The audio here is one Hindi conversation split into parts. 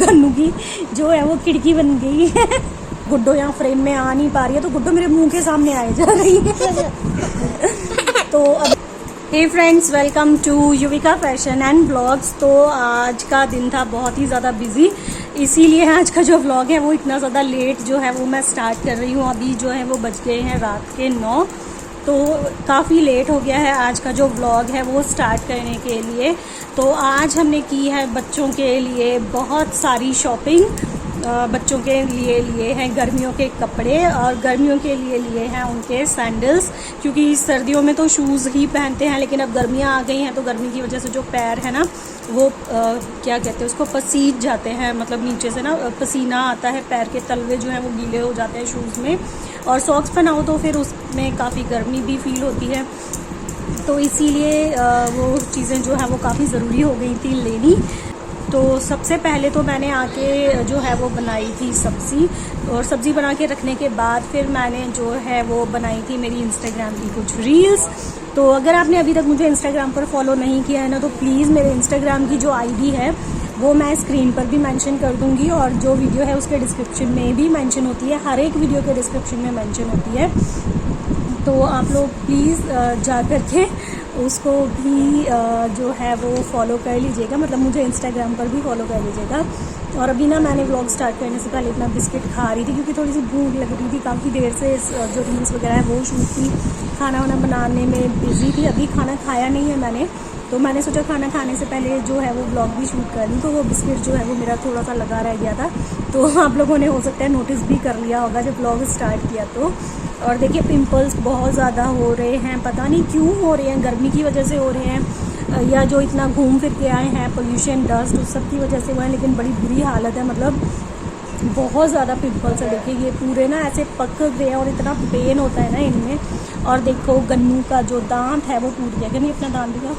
गन्नू की जो है वो खिड़की बन गई है। गुड्डो यहाँ फ्रेम में आ नहीं पा रही है, तो गुड्डो मेरे मुंह के सामने आए जा रही है। तो अब hey friends, welcome to Yuvika fashion and blogs. तो आज का दिन था बहुत ही ज़्यादा बिजी, इसीलिए आज का जो व्लॉग है वो इतना ज़्यादा लेट जो है वो मैं स्टार्ट कर रही हूँ। अभी जो है वो बज गए हैं रात के 9, तो काफ़ी लेट हो गया है आज का जो व्लॉग है वो स्टार्ट करने के लिए। तो आज हमने की है बच्चों के लिए बहुत सारी शॉपिंग। बच्चों के लिए हैं गर्मियों के कपड़े, और गर्मियों के लिए हैं उनके सैंडल्स, क्योंकि सर्दियों में तो शूज़ ही पहनते हैं, लेकिन अब गर्मियाँ आ गई हैं तो गर्मी की वजह से जो पैर है ना वो क्या कहते हैं उसको, पसीज जाते हैं। मतलब नीचे से ना पसीना आता है, पैर के तलवे जो हैं वो गीले हो जाते हैं शूज़ में, और सॉक्स पहनाओ तो फिर उसमें काफ़ी गर्मी भी फील होती है। तो इसीलिए वो चीज़ें जो है वो काफ़ी ज़रूरी हो गई थी लेनी। तो सबसे पहले तो मैंने आके जो है वो बनाई थी सब्ज़ी, और सब्ज़ी बना के रखने के बाद फिर मैंने जो है वो बनाई थी मेरी इंस्टाग्राम की कुछ रील्स। तो अगर आपने अभी तक मुझे इंस्टाग्राम पर फॉलो नहीं किया है ना, तो प्लीज़ मेरे इंस्टाग्राम की जो आईडी है वो मैं स्क्रीन पर भी मेंशन कर दूंगी, और जो वीडियो है उसके डिस्क्रिप्शन में भी मेंशन होती है, हर एक वीडियो के डिस्क्रिप्शन में मेंशन होती है। तो आप लोग प्लीज़ जा कर के उसको भी जो है वो फॉलो कर लीजिएगा, मतलब मुझे इंस्टाग्राम पर भी फॉलो कर लीजिएगा। और अभी ना मैंने व्लॉग स्टार्ट करने से पहले इतना बिस्किट खा रही थी, क्योंकि थोड़ी सी भूख लग रही थी। काफ़ी देर से जो रील्स वगैरह है वो शूट थी, खाना वाना बनाने में बिजी थी। अभी खाना खाया नहीं है मैंने, तो मैंने सोचा खाना खाने से पहले जो है वो व्लॉग भी शूट कर लूँ। तो वो बिस्किट जो है वो मेरा थोड़ा सा लगा रह गया था, तो आप लोगों ने हो सकता है नोटिस भी कर लिया होगा जब व्लॉग स्टार्ट किया तो। और देखिए पिंपल्स बहुत ज़्यादा हो रहे हैं, पता नहीं क्यों हो रहे हैं, गर्मी की वजह से हो रहे हैं या जो इतना घूम फिर के आए हैं, पोल्यूशन, डस्ट, उस सब की वजह से हुआ है। लेकिन बड़ी बुरी हालत है, मतलब बहुत ज़्यादा पिंपल्स है। देखिए ये पूरे ना ऐसे पक गए हैं और इतना पेन होता है ना इनमें। और देखो गन्नू का जो दांत है वो टूट गया, नहीं अपना दांत दिखा,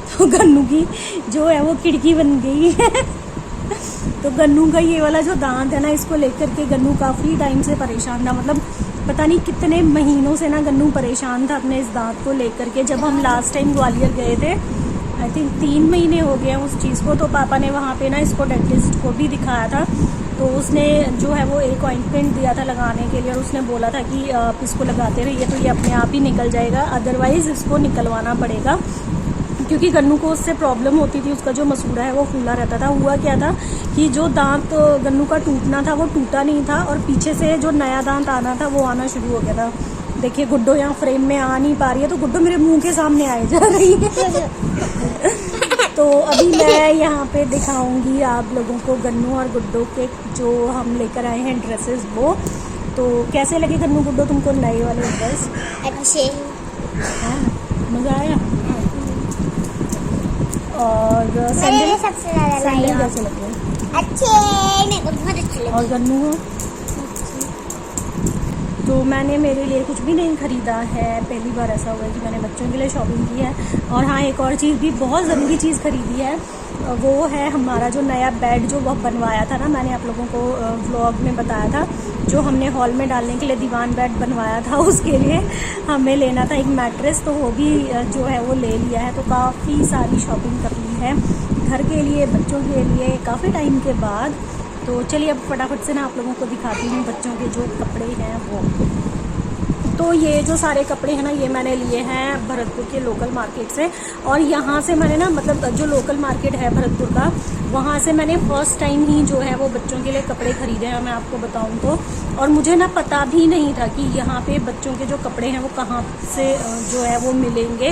तो गन्नू की जो है वो खिड़की बन गई है। तो गन्नू का ये वाला जो दांत है ना, इसको लेकर के गन्नू काफ़ी टाइम से परेशान था, मतलब पता नहीं कितने महीनों से ना गन्नू परेशान था अपने इस दांत को लेकर के। जब हम लास्ट टाइम ग्वालियर गए थे, आई थिंक 3 महीने हो गए हैं उस चीज़ को, तो पापा ने वहाँ पे ना इसको डेंटिस्ट को भी दिखाया था। तो उसने जो है वो एक ऑइंटमेंट दिया था लगाने के लिए, और उसने बोला था कि आप इसको लगाते रहिए तो ये अपने आप ही निकल जाएगा, अदरवाइज़ इसको निकलवाना पड़ेगा, क्योंकि गन्नू को उससे प्रॉब्लम होती थी। उसका जो मसूड़ा है वो फूला रहता था। हुआ क्या था कि जो दांत गन्नू का टूटना था वो टूटा नहीं था, और पीछे से जो नया दांत आना था वो आना शुरू हो गया था। देखिए गुड्डो यहाँ फ्रेम में आ नहीं पा रही है, तो गुड्डो मेरे मुंह के सामने आए जा रही है। तो अभी मैं यहाँ पे दिखाऊंगी आप लोगों को गन्नू और गुड्डो के जो हम लेकर आए हैं ड्रेसेस वो। तो कैसे लगे गन्नू गुड्डो तुमको नए वाले ड्रेस? अच्छे, मज़ा आया। और सैंडल सबसे ज़्यादा कैसे लगे? अच्छे, मेरे को बहुत अच्छे लगे। और गन्नू हो? तो मैंने मेरे लिए कुछ भी नहीं ख़रीदा है, पहली बार ऐसा हुआ है कि मैंने बच्चों के लिए शॉपिंग की है। और हाँ, एक और चीज़ भी बहुत ज़रूरी चीज़ ख़रीदी है, वो है हमारा जो नया बेड जो वह बनवाया था ना, मैंने आप लोगों को व्लॉग में बताया था, जो हमने हॉल में डालने के लिए दीवान बेड बनवाया था, उसके लिए हमें लेना था एक मैट्रेस, तो वो भी जो है वो ले लिया है। तो काफ़ी सारी शॉपिंग कर ली है घर के लिए, बच्चों के लिए, काफ़ी टाइम के बाद। तो चलिए अब फटाफट से ना आप लोगों को दिखाती हूँ बच्चों के जो कपड़े हैं वो। तो ये जो सारे कपड़े हैं ना, ये मैंने लिए हैं भरतपुर के लोकल मार्केट से। और यहाँ से मैंने ना, मतलब जो लोकल मार्केट है भरतपुर का, वहाँ से मैंने फर्स्ट टाइम ही जो है वो बच्चों के लिए कपड़े खरीदे हैं, मैं आपको बताऊँ तो। और मुझे ना पता भी नहीं था कि यहाँ पे बच्चों के जो कपड़े हैं वो कहाँ से जो है वो मिलेंगे,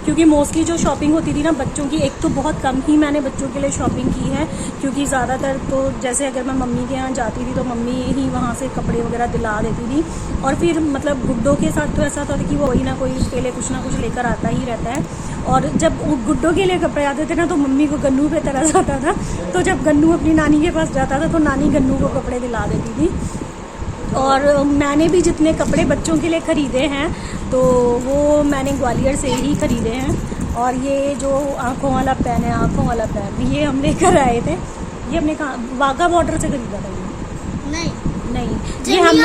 क्योंकि मोस्टली जो शॉपिंग होती थी ना बच्चों की, एक तो बहुत कम ही मैंने बच्चों के लिए शॉपिंग की है, क्योंकि ज़्यादातर तो जैसे अगर मैं मम्मी के यहाँ जाती थी तो मम्मी ही वहाँ से कपड़े वगैरह दिला देती थी। और फिर मतलब गुड्डो के साथ तो ऐसा था कि वो कोई ना कोई उसके लिए कुछ ना कुछ लेकर आता ही रहता है। और जब गुड्डो के लिए कपड़े आते थे ना, तो मम्मी को गन्नू पे तरस आता था, तो जब गन्नू अपनी नानी के पास जाता था तो नानी गन्नू को कपड़े दिला देती थी। और मैंने भी जितने कपड़े बच्चों के लिए ख़रीदे हैं तो वो मैंने ग्वालियर से ही ख़रीदे हैं। और ये जो आँखों वाला पेन है, आँखों वाला पेन, ये हम लेकर आए थे। ये हमने कहा वाघा बॉर्डर से ख़रीदा था। ये नहीं, ये हमने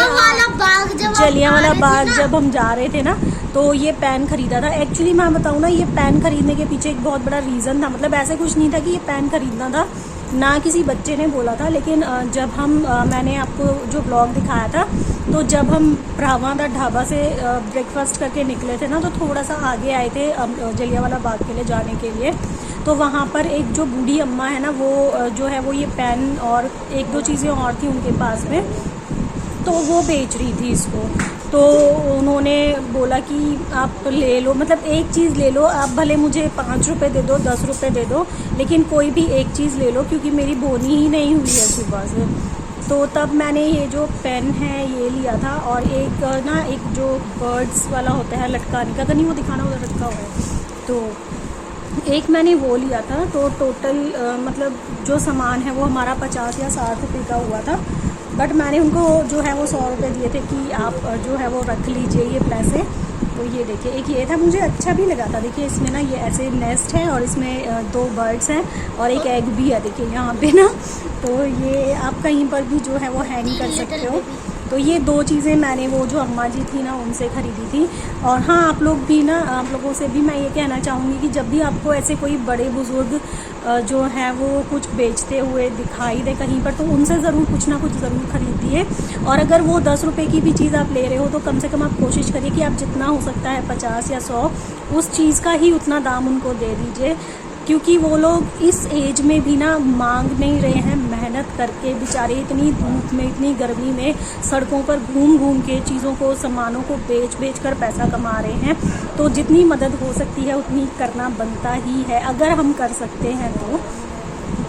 जलियांवाला बाग जब हम जा रहे थे ना, तो ये पेन ख़रीदा था। एक्चुअली मैं बताऊँ ना, ये पेन ख़रीदने के पीछे एक बहुत बड़ा रीज़न था, मतलब ऐसे कुछ नहीं था कि ये पेन ख़रीदना था, ना किसी बच्चे ने बोला था, लेकिन जब हम मैंने आपको जो ब्लॉग दिखाया था, तो जब हम भ्रावादा ढाबा से ब्रेकफास्ट करके निकले थे ना, तो थोड़ा सा आगे आए थे जलियांवाला बाग के लिए जाने के लिए। तो वहाँ पर एक जो बूढ़ी अम्मा है ना, वो जो है वो ये पेन और एक दो चीज़ें और थी उनके पास में, तो वो बेच रही थी इसको। तो उन्होंने बोला कि आप ले लो, मतलब एक चीज़ ले लो, आप भले मुझे 5 रुपये दे दो, 10 रुपये दे दो, लेकिन कोई भी एक चीज़ ले लो, क्योंकि मेरी बोनी ही नहीं हुई है सुबह से। तो तब मैंने ये जो पेन है ये लिया था, और एक ना एक जो बर्ड्स वाला होता है लटकाने का, नहीं वो दिखाना उधर रखा हुआ है, तो एक मैंने वो लिया था। तो टोटल मतलब जो सामान है वो हमारा 50 या 60 रुपये का हुआ था। बट मैंने उनको जो है वो 100 रुपये दिए थे कि आप जो है वो रख लीजिए ये पैसे। तो ये देखिए, एक ये था, मुझे अच्छा भी लगा था। देखिए इसमें ना ये ऐसे नेस्ट है और इसमें 2 बर्ड्स हैं और एक एग भी है, देखिए यहाँ पे ना। तो ये आप कहीं पर भी जो है वो हैंग कर सकते हो। तो ये 2 चीज़ें मैंने वो जो अम्मा जी थी ना उनसे ख़रीदी थी। और हाँ, आप लोग भी ना, आप लोगों से भी मैं ये कहना चाहूँगी कि जब भी आपको ऐसे कोई बड़े बुज़ुर्ग जो है वो कुछ बेचते हुए दिखाई दे कहीं पर, तो उनसे ज़रूर कुछ ना कुछ ज़रूर ख़रीदिए। और अगर वो 10 रुपये की भी चीज़ आप ले रहे हो, तो कम से कम आप कोशिश करिए कि आप जितना हो सकता है 50 या 100 उस चीज़ का ही उतना दाम उनको दे दीजिए, क्योंकि वो लोग इस एज में भी ना मांग नहीं रहे हैं, मेहनत करके बेचारे इतनी धूप में, इतनी गर्मी में सड़कों पर घूम घूम के चीज़ों को, सामानों को बेच बेच कर पैसा कमा रहे हैं। तो जितनी मदद हो सकती है उतनी करना बनता ही है, अगर हम कर सकते हैं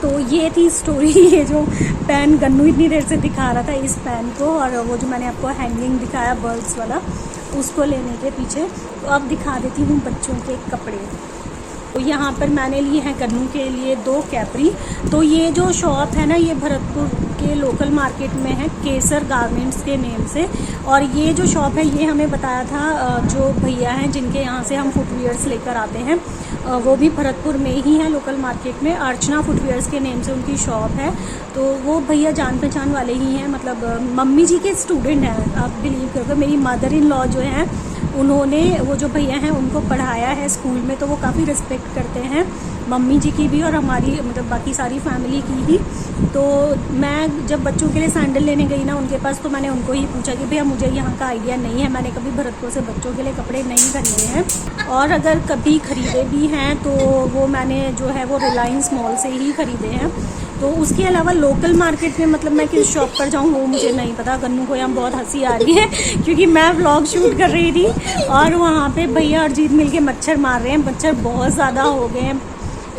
तो ये थी स्टोरी। ये जो पेन गन्नू इतनी देर से दिखा रहा था इस पेन को, और वो जो मैंने आपको हैंगिंग दिखाया बर्ड्स वाला, उसको लेने के पीछे। तो अब दिखा देती हूँ बच्चों के कपड़े। तो यहाँ पर मैंने लिए हैं गन्नू के लिए 2 कैपरी। तो ये जो शॉप है ना, ये भरतपुर के लोकल मार्केट में है, केसर गारमेंट्स के नेम से। और ये जो शॉप है ये हमें बताया था जो भैया हैं जिनके यहाँ से हम फुटवियर्स लेकर आते हैं, वो भी भरतपुर में ही है लोकल मार्केट में, अर्चना फुटवियर्स के नेम से उनकी शॉप है। तो वो भैया जान पहचान वाले ही हैं, मतलब मम्मी जी के स्टूडेंट हैं। आप बिलीव करोगे, मेरी मदर इन लॉ जो हैं उन्होंने, वो जो भैया हैं उनको पढ़ाया है स्कूल में, तो वो काफ़ी रिस्पेक्ट करते हैं मम्मी जी की भी और हमारी, मतलब बाकी सारी फैमिली की ही। तो मैं जब बच्चों के लिए सैंडल लेने गई ना उनके पास, तो मैंने उनको ही पूछा कि भैया मुझे यहाँ का आइडिया नहीं है, मैंने कभी भरतपुर से बच्चों के लिए कपड़े नहीं खरीदे हैं, और अगर कभी ख़रीदे भी हैं तो वो मैंने जो है वो रिलायंस मॉल से ही ख़रीदे हैं। तो उसके अलावा लोकल मार्केट में मतलब मैं किस शॉप पर जाऊँ वो मुझे नहीं पता। गन्नू को यहाँ बहुत हंसी आ रही है क्योंकि मैं व्लॉग शूट कर रही थी और वहाँ पे भैया और जीत मिलके मच्छर मार रहे हैं। मच्छर बहुत ज़्यादा हो गए हैं,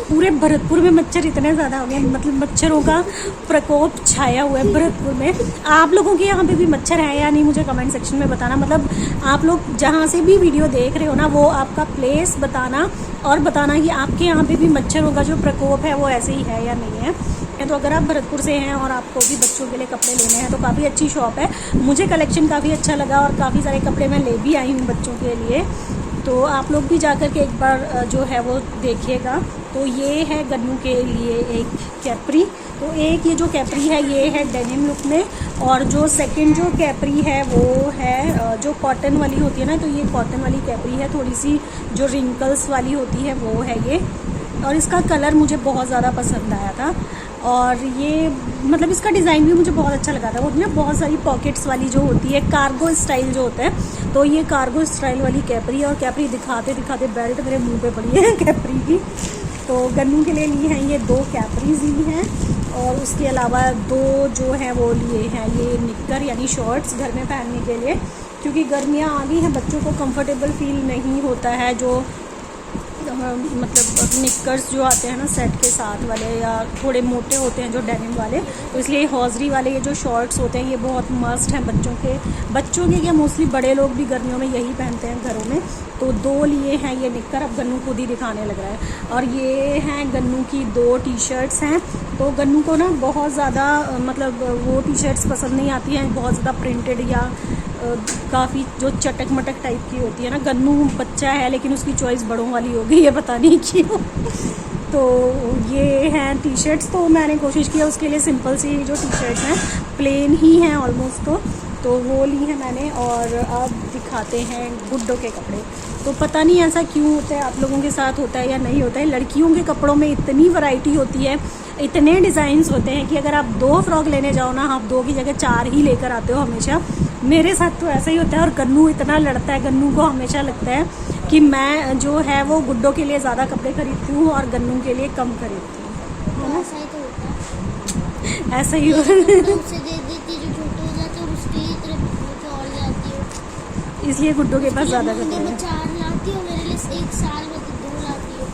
पूरे भरतपुर में मच्छर इतने ज़्यादा हो गए, मतलब मच्छरों का प्रकोप छाया हुआ है भरतपुर में। आप लोगों के यहाँ पे भी मच्छर है या नहीं मुझे कमेंट सेक्शन में बताना। मतलब आप लोग जहाँ से भी वीडियो देख रहे हो ना, वो आपका प्लेस बताना और बताना कि आपके यहाँ पे भी मच्छरों का जो प्रकोप है वो ऐसे ही है या नहीं है। तो अगर आप भरतपुर से हैं और आपको भी बच्चों के लिए कपड़े लेने हैं तो काफ़ी अच्छी शॉप है। मुझे कलेक्शन काफ़ी अच्छा लगा और काफ़ी सारे कपड़े मैं ले भी आई हूँ बच्चों के लिए। तो आप लोग भी जाकर के एक बार जो है वो देखिएगा। तो ये है गन्नू के लिए एक कैपरी। तो एक ये जो कैपरी है ये है डेनिम लुक में, और जो सेकंड जो कैपरी है वो है जो कॉटन वाली होती है ना, तो ये कॉटन वाली कैपरी है, थोड़ी सी जो रिंकल्स वाली होती है वो है ये। और इसका कलर मुझे बहुत ज़्यादा पसंद आया था, और ये मतलब इसका डिज़ाइन भी मुझे बहुत अच्छा लगा था। वो ना बहुत सारी पॉकेट्स वाली जो होती है, कार्गो स्टाइल जो होता है, तो ये कार्गो स्टाइल वाली कैपरी। और कैपरी दिखाते दिखाते बेल्ट मेरे मुंह पे पड़ी है कैपरी की। तो गन्नू के लिए ली हैं ये 2 कैपरीज ली हैं, और उसके अलावा 2 जो हैं वो लिए हैं ये निक्कर यानी शॉर्ट्स घर में पहनने के लिए, क्योंकि गर्मियाँ आ गई हैं, बच्चों को कंफर्टेबल फील नहीं होता है। जो मतलब निक्कर्स जो आते हैं ना सेट के साथ वाले, या थोड़े मोटे होते हैं जो डेनिम वाले, तो इसलिए हॉजरी वाले ये जो शॉर्ट्स होते हैं ये बहुत मस्ट हैं बच्चों के क्या मोस्टली बड़े लोग भी गर्मियों में यही पहनते हैं घरों में। तो 2 लिए हैं ये निक्कर। अब गन्नू खुद ही दिखाने लग रहा है। और ये हैं गन्नू की 2 टी-शर्ट्स हैं। तो गन्नू को ना बहुत ज़्यादा मतलब वो टी-शर्ट्स पसंद नहीं आती हैं बहुत ज़्यादा प्रिंटेड या काफ़ी जो चटक मटक टाइप की होती है ना। गन्नू बच्चा है लेकिन उसकी चॉइस बड़ों वाली हो गई है, पता नहीं क्यों। तो ये हैं टी-शर्ट्स। तो मैंने कोशिश किया उसके लिए सिंपल सी जो टी-शर्ट्स हैं, प्लेन ही हैं ऑलमोस्ट, तो वो ली है मैंने। और अब दिखाते हैं गुड्डों के कपड़े। तो पता नहीं ऐसा क्यों होता है, आप लोगों के साथ होता है या नहीं होता है, लड़कियों के कपड़ों में इतनी वैरायटी होती है इतने डिज़ाइंस होते हैं कि अगर आप 2 फ्रॉक लेने जाओ ना, आप 2 की जगह 4 ही लेकर आते हो हमेशा। मेरे साथ तो ऐसा ही होता है। और गन्नू इतना लड़ता है, गन्नू को हमेशा लगता है कि मैं जो है वो गुड्डो के लिए ज़्यादा कपड़े खरीदती हूँ और गन्नू के लिए कम खरीदती हूँ, है ना? ऐसा ही तो होता है। ऐसा ही हो तो उसे दे देती जो छोटे हो जाते हैं, उसके लिए तेरे बच्चे और ले आती हो। इसलिए गुड्डो के पास ज़्यादा महीने कपड़े में हैं। 4 लाती हो, मेरे लिए 1 साल में तो 2 लाती हो।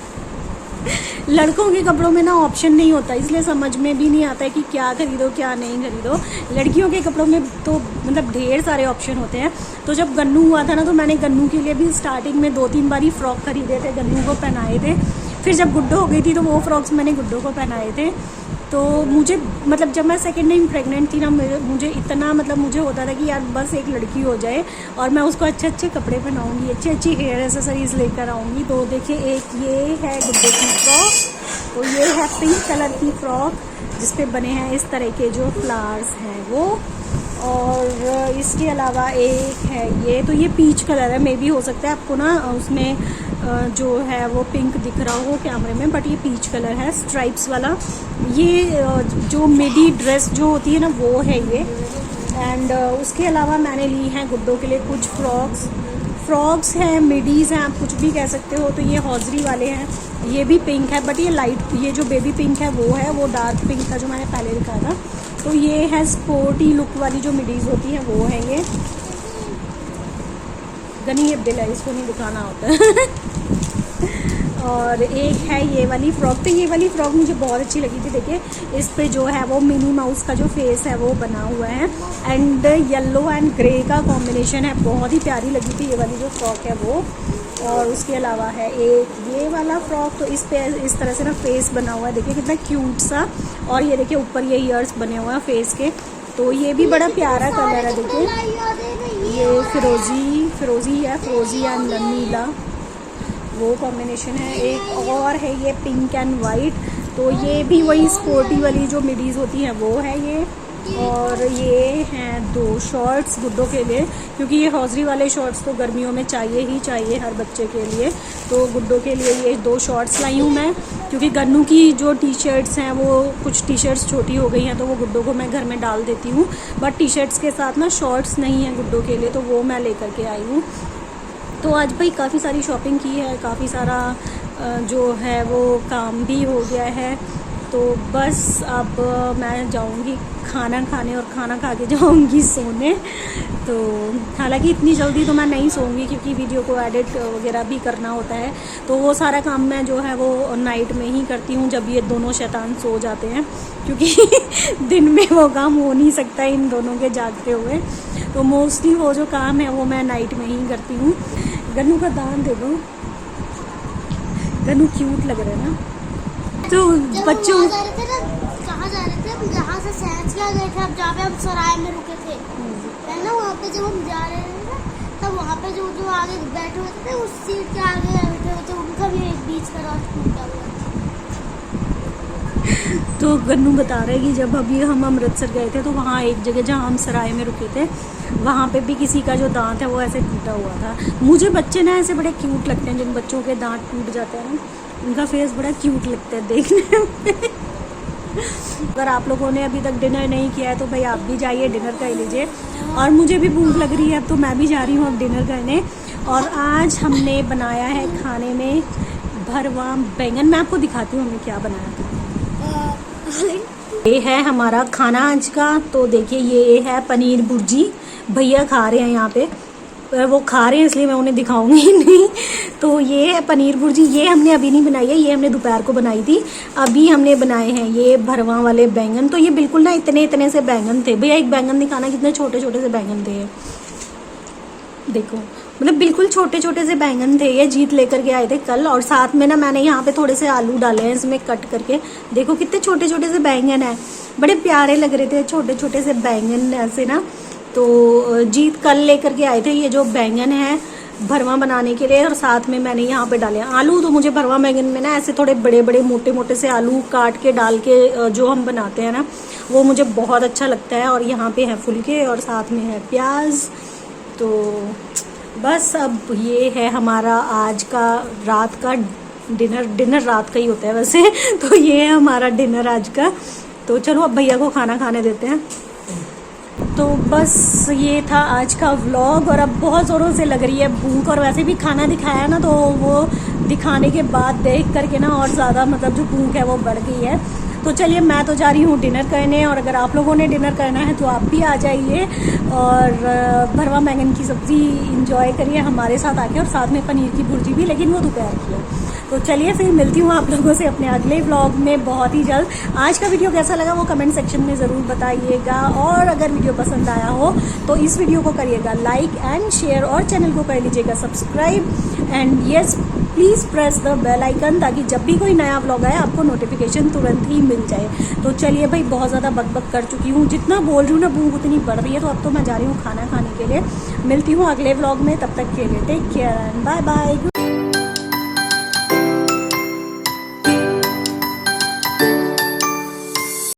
लड़कों के कपड़ों में ना ऑप्शन नहीं होता, इसलिए समझ में भी नहीं आता है कि क्या खरीदो क्या नहीं खरीदो। लड़कियों के कपड़ों में तो मतलब ढेर सारे ऑप्शन होते हैं। तो जब गन्नू हुआ था ना, तो मैंने गन्नू के लिए भी स्टार्टिंग में 2-3 बार ही फ्रॉक खरीदे थे, गन्नू को पहनाए थे। फिर जब गुड्डो हो गई थी तो वो फ्रॉक्स मैंने गुड्डो को पहनाए थे। तो मुझे मतलब जब मैं सेकेंड टाइम प्रेग्नेंट थी ना, मुझे इतना मतलब मुझे होता था कि यार बस एक लड़की हो जाए और मैं उसको अच्छे अच्छे कपड़े पहनाऊंगी, अच्छी अच्छी हेयर एसेसरीज लेकर आऊँगी। तो देखिए, एक ये है गुड्डो की फ्रॉक, तो ये है पिंक कलर की फ्रॉक जिस पे बने हैं इस तरह के जो फ्लावर्स हैं वो। और इसके अलावा एक है ये, तो ये पीच कलर है। मे बी हो सकता है आपको ना उसमें जो है वो पिंक दिख रहा हो कैमरे में, बट ये पीच कलर है स्ट्राइप्स वाला। ये जो मिडी ड्रेस जो होती है ना वो है ये। एंड उसके अलावा मैंने ली हैं गुड्डो के लिए कुछ फ्रॉक्स हैं, मिडीज़ हैं, आप कुछ भी कह सकते हो। तो ये हौजरी वाले हैं, ये भी पिंक है, बट ये लाइट, ये जो बेबी पिंक है वो है, वो डार्क पिंक था जो मैंने पहले दिखाया था। तो ये है स्पोर्टी लुक वाली जो मिडीज़ होती हैं वो है ये। गनी अब्दुल्ला, इसको नहीं दिखाना होता है। और एक है ये वाली फ्रॉक। तो ये वाली फ्रॉक मुझे बहुत अच्छी लगी थी। देखिए, इस पे जो है वो मिनी माउस का जो फेस है वो बना हुआ है एंड येलो एंड ग्रे का कॉम्बिनेशन है, बहुत ही प्यारी लगी थी ये वाली जो फ्रॉक है वो। और उसके अलावा है एक ये वाला फ्रॉक, तो इस पे इस तरह से ना फेस बना हुआ है, देखिए कितना क्यूट सा। और ये देखिए ऊपर ये ईयर्स बने हुए हैं फेस के, तो ये भी बड़ा प्यारा कलर है। देखिए ये फिरोजी है, फिरोजी एंड नीला वो कॉम्बिनेशन है। एक और है ये पिंक एंड वाइट, तो ये भी वही स्पोर्टी वाली जो मिडीज़ होती हैं वो है ये। और ये हैं 2 शॉर्ट्स गुड्डो के लिए, क्योंकि ये हौजरी वाले शॉर्ट्स तो गर्मियों में चाहिए ही चाहिए हर बच्चे के लिए। तो गुड्डो के लिए ये 2 शॉर्ट्स लाई हूँ मैं, क्योंकि गन्नू की जो टी शर्ट्स हैं वो कुछ टी शर्ट्स छोटी हो गई हैं, तो वो गुड्डो को मैं घर में डाल देती हूँ। बट टी शर्ट्स के साथ ना शॉर्ट्स नहीं हैं गुड्डो के लिए, तो वो मैं लेकर के आई हूँ। तो आज भाई काफ़ी सारी शॉपिंग की है, काफ़ी सारा जो है वो काम भी हो गया है। तो बस अब मैं जाऊंगी खाना खाने और खाना खा के जाऊंगी सोने। तो हालांकि इतनी जल्दी तो मैं नहीं सोऊंगी, क्योंकि वीडियो को एडिट वगैरह भी करना होता है। तो वो सारा काम मैं जो है वो नाइट में ही करती हूँ, जब ये दोनों शैतान सो जाते हैं, क्योंकि दिन में वो काम हो नहीं सकता इन दोनों के जागते हुए। तो मोस्टली वो जो काम है वो मैं नाइट में ही करती हूँ। गन्नू का दान दे दो, गन्नू क्यूट लग रहा है ना। तो बच्चों जा रहे थे ना, कहाँ जा रहे थे हम, जहाँ से सहजगा गए थे, अब जहाँ पे हम सराय में रुके थे है ना, वहाँ पे जब हम जा रहे थे ना, तब वहाँ पे जो आगे बैठे हुए थे उस सीट के आगे बैठे हुए थे, उनका भी एक बीच का रास्ता टूटा हुआ। तो गन्नू बता रहे कि जब अभी हम अमृतसर गए थे, तो वहाँ एक जगह जहाँ हम सराय में रुके थे, वहाँ पे भी किसी का जो दांत है वो ऐसे टूटा हुआ था। मुझे बच्चे ना ऐसे बड़े क्यूट लगते हैं, जिन बच्चों के दांत टूट जाते हैं ना, उनका फेस बड़ा क्यूट लगता है देखने में। अगर आप लोगों ने अभी तक डिनर नहीं किया है तो भाई आप भी जाइए, डिनर कर लीजिए। और मुझे भी भूख लग रही है, तो मैं भी जा रही हूँ अब डिनर करने। और आज हमने बनाया है खाने में भरवा बैंगन। मैं आपको दिखाती हूँ हमने क्या बनाया था। ये है हमारा खाना आज का। तो देखिए, ये है पनीर भुर्जी, भैया खा रहे हैं यहाँ पे, पर वो खा रहे हैं इसलिए मैं उन्हें दिखाऊंगी नहीं। तो ये है पनीर भुर्जी, ये हमने अभी नहीं बनाई है, ये हमने दोपहर को बनाई थी। अभी हमने बनाए हैं ये भरवा वाले बैंगन। तो ये बिल्कुल ना इतने इतने से बैंगन थे। भैया एक बैंगन दिखाना, कितने छोटे छोटे से बैंगन थे। देखो, मतलब बिल्कुल छोटे छोटे से बैंगन थे। ये जीत लेकर के आए थे कल। और साथ में ना मैंने यहाँ पे थोड़े से आलू डाले हैं इसमें कट करके। देखो कितने छोटे छोटे से बैंगन हैं, बड़े प्यारे लग रहे थे छोटे छोटे से बैंगन ऐसे ना। तो जीत कल लेकर के आए थे ये जो बैंगन है भरवा बनाने के लिए, और साथ में मैंने यहाँ पे डाले आलू। तो मुझे भरवा बैंगन में ना ऐसे थोड़े बड़े बड़े मोटे मोटे से आलू काट के डाल के जो हम बनाते हैं ना, वो मुझे बहुत अच्छा लगता है। और यहाँ पे है फुलके और साथ में है प्याज। तो बस अब ये है हमारा आज का रात का डिनर रात का ही होता है वैसे तो ये है हमारा डिनर आज का। तो चलो अब भैया को खाना खाने देते हैं। तो बस ये था आज का व्लॉग, और अब बहुत ज़ोरों से लग रही है भूख, और वैसे भी खाना दिखाया ना तो वो दिखाने के बाद देख करके ना और ज़्यादा मतलब जो भूख है वो बढ़ गई है। तो चलिए मैं तो जा रही हूँ डिनर करने, और अगर आप लोगों ने डिनर करना है तो आप भी आ जाइए और भरवा बैंगन की सब्ज़ी इंजॉय करिए हमारे साथ आके, और साथ में पनीर की भुर्जी भी, लेकिन वो दोपहर की है। तो चलिए फिर मिलती हूँ आप लोगों से अपने अगले व्लॉग में बहुत ही जल्द। आज का वीडियो कैसा लगा वो कमेंट सेक्शन में ज़रूर बताइएगा, और अगर वीडियो पसंद आया हो तो इस वीडियो को करिएगा लाइक एंड शेयर, और चैनल को कर लीजिएगा subscribe, and yes please press the bell icon, ताकि जब भी कोई नया व्लॉग आए आपको नोटिफिकेशन तुरंत ही मिल जाए। तो चलिए भाई, बहुत ज़्यादा बकबक कर चुकी हूँ, जितना बोल रही हूँ ना भूख उतनी बढ़ रही है, तो अब तो मैं जा रही हूँ खाना खाने के लिए। मिलती हूँ अगले व्लॉग में, तब तक के लिए take care and bye bye.